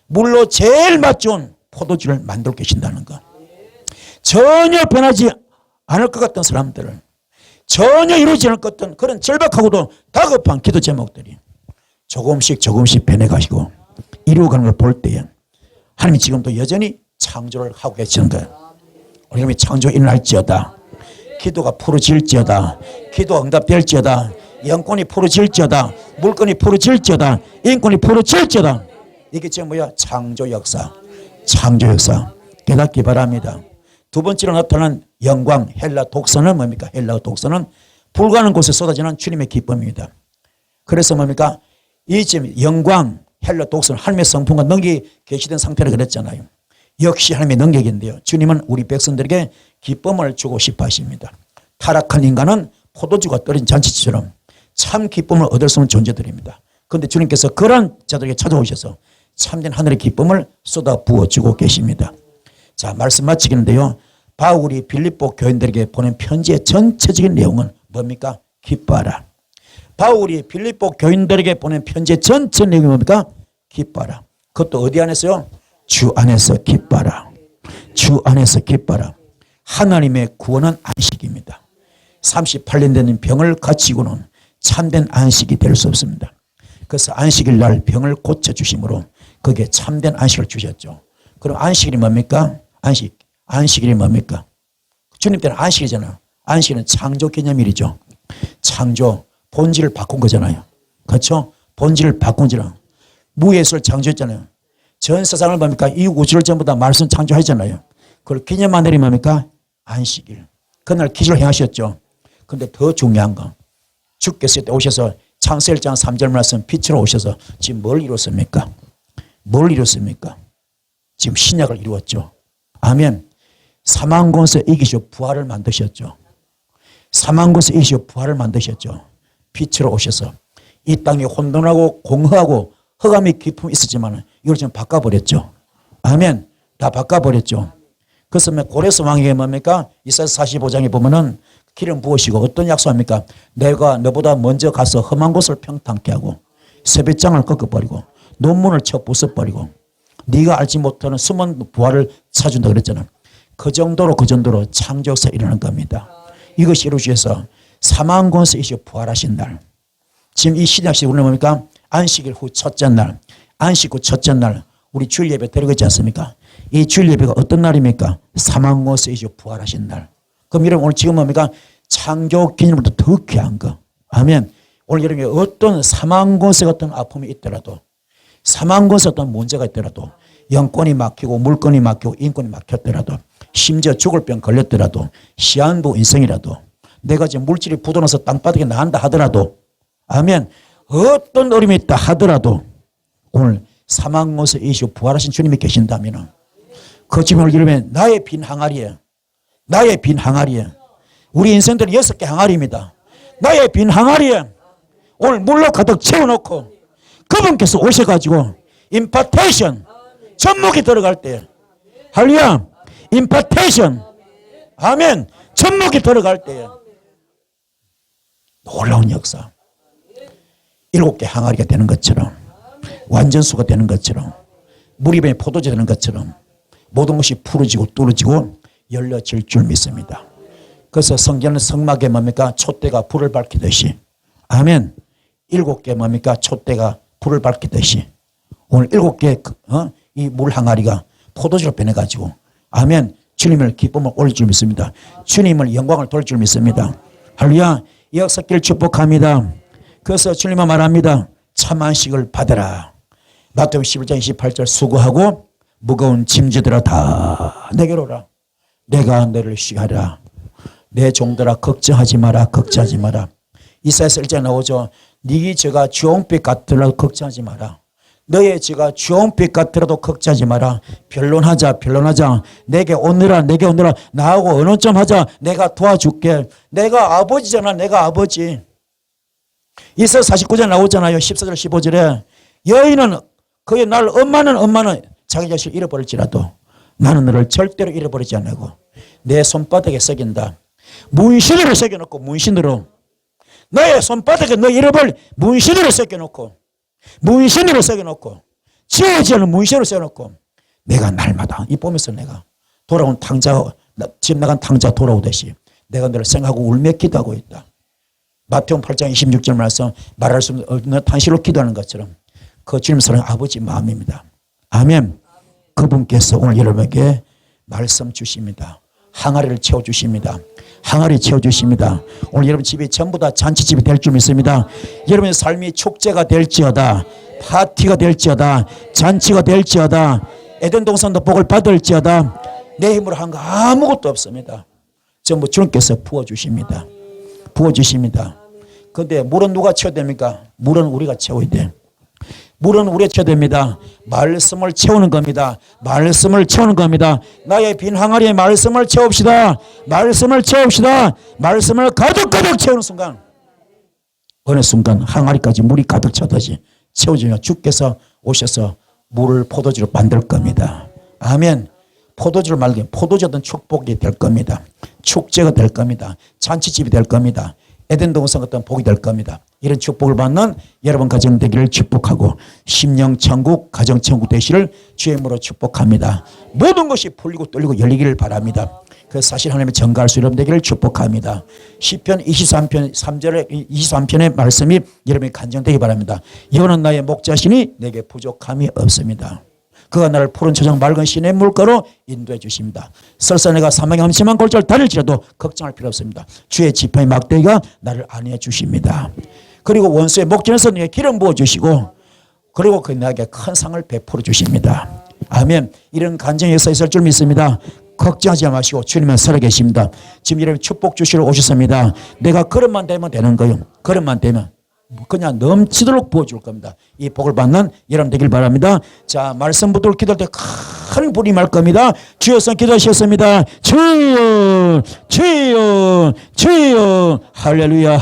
물로 제일 맛 좋은 포도주를 만들고 계신다는 것. 전혀 변하지 않을 것 같은 사람들을, 전혀 이루어지지 않을 것 같은 그런 절박하고도 다급한 기도 제목들이 조금씩 변해가시고 이루어가는 걸 볼 때에 하나님이 지금도 여전히 창조를 하고 계시는 거예요. 우리 하나님이 창조 일어날지어다. 기도가 풀어질지어다. 기도가 응답될지어다. 영권이 풀어질지어다. 물건이 풀어질지어다. 인권이 풀어질지어다. 이게 지금 뭐야? 창조 역사. 창조 역사. 깨닫기 바랍니다. 두 번째로 나타난 영광, 헬라 독선은 뭡니까? 헬라 독선은 불가능한 곳에 쏟아지는 주님의 기쁨입니다. 그래서 뭡니까? 이 지금 영광, 헬라 독선, 하나님의 성품과 능력이 계시된 상태를 그랬잖아요. 역시 하나님의 능력인데요. 주님은 우리 백성들에게 기쁨을 주고 싶어 하십니다. 타락한 인간은 포도주가 떨어진 잔치처럼 참 기쁨을 얻을 수 있는 존재들입니다. 그런데 주님께서 그런 자들에게 찾아오셔서 참된 하늘의 기쁨을 쏟아 부어주고 계십니다. 자, 말씀 마치겠는데요. 바울이 빌립보 교인들에게 보낸 편지의 전체적인 내용은 뭡니까? 기뻐하라. 바울이 빌립보 교인들에게 보낸 편지의 전체 내용이 뭡니까? 기뻐하라. 그것도 어디 안에서요? 주 안에서 기뻐하라. 주 안에서 기뻐하라. 하나님의 구원은 안식입니다. 38년 된 병을 가지고는 참된 안식이 될 수 없습니다. 그래서 안식일 날 병을 고쳐주심으로 거기에 참된 안식을 주셨죠. 그럼 안식일이 뭡니까? 안식일이 뭡니까? 주님 때는 안식이잖아요. 안식일은 창조 기념일이죠. 창조, 본질을 바꾼 거잖아요. 그렇죠? 본질을 바꾼 거잖아요. 무예수를 창조했잖아요. 전 세상을 뭡니까? 이 우주를 전부 다 말씀 창조하잖아요. 그걸 기념한 날이 뭡니까? 안식일. 그날 기적을 행하셨죠. 그런데 더 중요한 건 주께서 오셔서 창세기 1장 3절 말씀 빛으로 오셔서 지금 뭘 이뤘습니까? 뭘 이뤘습니까? 지금 신약을 이루었죠. 아멘. 사망 권세 이기시고 부활을 만드셨죠. 사망 권세 이기시고 부활을 만드셨죠. 빛으로 오셔서 이 땅이 혼돈하고 공허하고 흑암이 깊음이 있었지만 이걸 지금 바꿔버렸죠. 아멘. 다 바꿔버렸죠. 그래서 고레스 왕에게 뭡니까? 이사야서 45장에 보면은 기름 부으시고 어떤 약속합니까? 내가 너보다 먼저 가서 험한 곳을 평탄케 하고 세뱃장을 꺾어버리고 논문을 쳐 부숴버리고 네가 알지 못하는 숨은 부활을 찾준다 그랬잖아. 그 정도로 창조 역사 일어난 겁니다. 이것이 이루어져서 사망 권세 이시고 부활하신 날. 지금 이 신약식 우리는 뭡니까? 안식일 후 첫째 날, 안식 후 첫째 날 우리 주일 예배 드리고 있지 않습니까? 이 주일 예배가 어떤 날입니까? 사망 권세 이시고 부활하신 날. 그럼 여러분 오늘 지금 뭡니까? 창조 기념일보다 더 귀한 거. 아멘. 오늘 여러분이 어떤 사망 권세 같은 아픔이 있더라도 사망 권세 어떤 문제가 있더라도 영권이 막히고 물건이 막히고 인권이 막혔더라도 심지어 죽을 병 걸렸더라도 시한부 인생이라도 내가 지금 물질이 부도나서 땅바닥에 나간다 하더라도 아멘. 어떤 어려움이 있다 하더라도 오늘 사망 권세 이시고 부활하신 주님이 계신다면 그 집을 이루면 나의 빈 항아리에 나의 빈 항아리에 우리 인생들은 6개 항아리입니다. 나의 빈 항아리에 오늘 물로 가득 채워놓고 그분께서 오셔가지고 임파테이션 접목이 들어갈 때 할렐루야 임파테이션 아멘 접목이 들어갈 때 놀라운 역사 7개 항아리가 되는 것처럼 완전수가 되는 것처럼 무리뱀의 포도주 되는 것처럼 모든 것이 풀어지고 뚫어지고 열려질 줄 믿습니다. 그래서 성경은 성막에 뭡니까? 촛대가 불을 밝히듯이 아멘 7개 뭡니까? 촛대가 불을 밝히듯이 오늘 7개 이 물 항아리가 포도주로 변해가지고 아멘 주님을 기쁨을 올릴 줄 믿습니다. 주님을 영광을 돌릴 줄 믿습니다. 할렐루야 이 역사길 축복합니다. 그래서 주님은 말합니다. 참 안식을 받으라. 마태복음 11장 28절 수고하고 무거운 짐지들아 다 내게로 오라. 내가 너를 쉬게 하리라. 내 종들아 걱정하지 마라. 걱정하지 마라. 이사야서 1장에 나오죠. 네 저가 주홍빛 같더라도 걱정하지 마라. 너의 저가 주홍빛 같더라도 걱정하지 마라. 변론하자. 내게 오너라. 나하고 언론 좀 하자. 내가 도와줄게. 내가 아버지잖아. 내가 아버지. 이사야 49장에 나오잖아요. 14절 15절에 여인은 그의 날 엄마는 자기 자식을 잃어버릴지라도 나는 너를 절대로 잃어버리지 않고 내 손바닥에 새긴다. 문신으로 새겨놓고 문신으로 너의 손바닥에 너 잃어버릴 문신으로 새겨놓고 지워지지 않은 문신으로 새겨놓고 내가 날마다 이 보면서 내가 돌아온 탕자 집 나간 탕자 돌아오듯이 내가 너를 생각하고 울며 기도하고 있다. 마태복음 8장 26절 말씀 말할 수 없는 탄식으로 기도하는 것처럼 그 주님 사랑 아버지 마음입니다. 아멘. 그분께서 오늘 여러분에게 말씀 주십니다. 항아리를 채워주십니다. 오늘 여러분 집이 전부 다 잔치집이 될 줄 믿습니다. 여러분의 삶이 축제가 될지어다, 파티가 될지어다, 잔치가 될지어다, 에덴 동산도 복을 받을지어다. 내 힘으로 한 거 아무것도 없습니다. 전부 주님께서 부어주십니다. 그런데 물은 누가 채워야 됩니까? 물은 우리가 채워야 돼. 물은 우리가 채워야 됩니다. 말씀을 채우는 겁니다. 나의 빈 항아리에 말씀을 채웁시다. 말씀을 가득 채우는 순간 어느 순간 항아리까지 물이 가득 차듯이 채워지면 주께서 오셔서 물을 포도주로 만들 겁니다. 아멘. 포도주를 말게 포도주든 축복이 될 겁니다. 축제가 될 겁니다. 잔치집이 될 겁니다. 에덴 동산 같은 복이 될 겁니다. 이런 축복을 받는 여러분 가정 되기를 축복하고 심령천국 가정천국 되시를 주의 이름으로 축복합니다. 모든 것이 풀리고 뚫리고 열리기를 바랍니다. 그 사실 하나님의 전가할 수 여러분 되기를 축복합니다. 시편 23편 3절에 23편의 말씀이 여러분이 간증되기 바랍니다. 여호와는 나의 목자시니 내게 부족함이 없습니다. 그가 나를 푸른 초장 맑은 시내 물가로 인도해 주십니다. 설사 내가 사망의 엄심한 골짜기를 다닐지라도 걱정할 필요 없습니다. 주의 지팡이 막대기가 나를 안위해 주십니다. 그리고 원수의 목전에서 내게 기름 부어 주시고 그리고 그 나에게 큰 상을 베풀어 주십니다. 아멘. 이런 간증의 역사 있을 줄 믿습니다. 걱정하지 마시고 주님은 살아계십니다. 지금 여러분 축복 주시러 오셨습니다. 내가 그릇만 되면 되는 거예요. 그릇만 되면 그냥 넘치도록 부어줄 겁니다. 이 복을 받는 여러분 되길 바랍니다. 자, 말씀 붙들고 기도할 때 큰 불이 말 겁니다. 주여서 기도하셨습니다. 주여 할렐루야.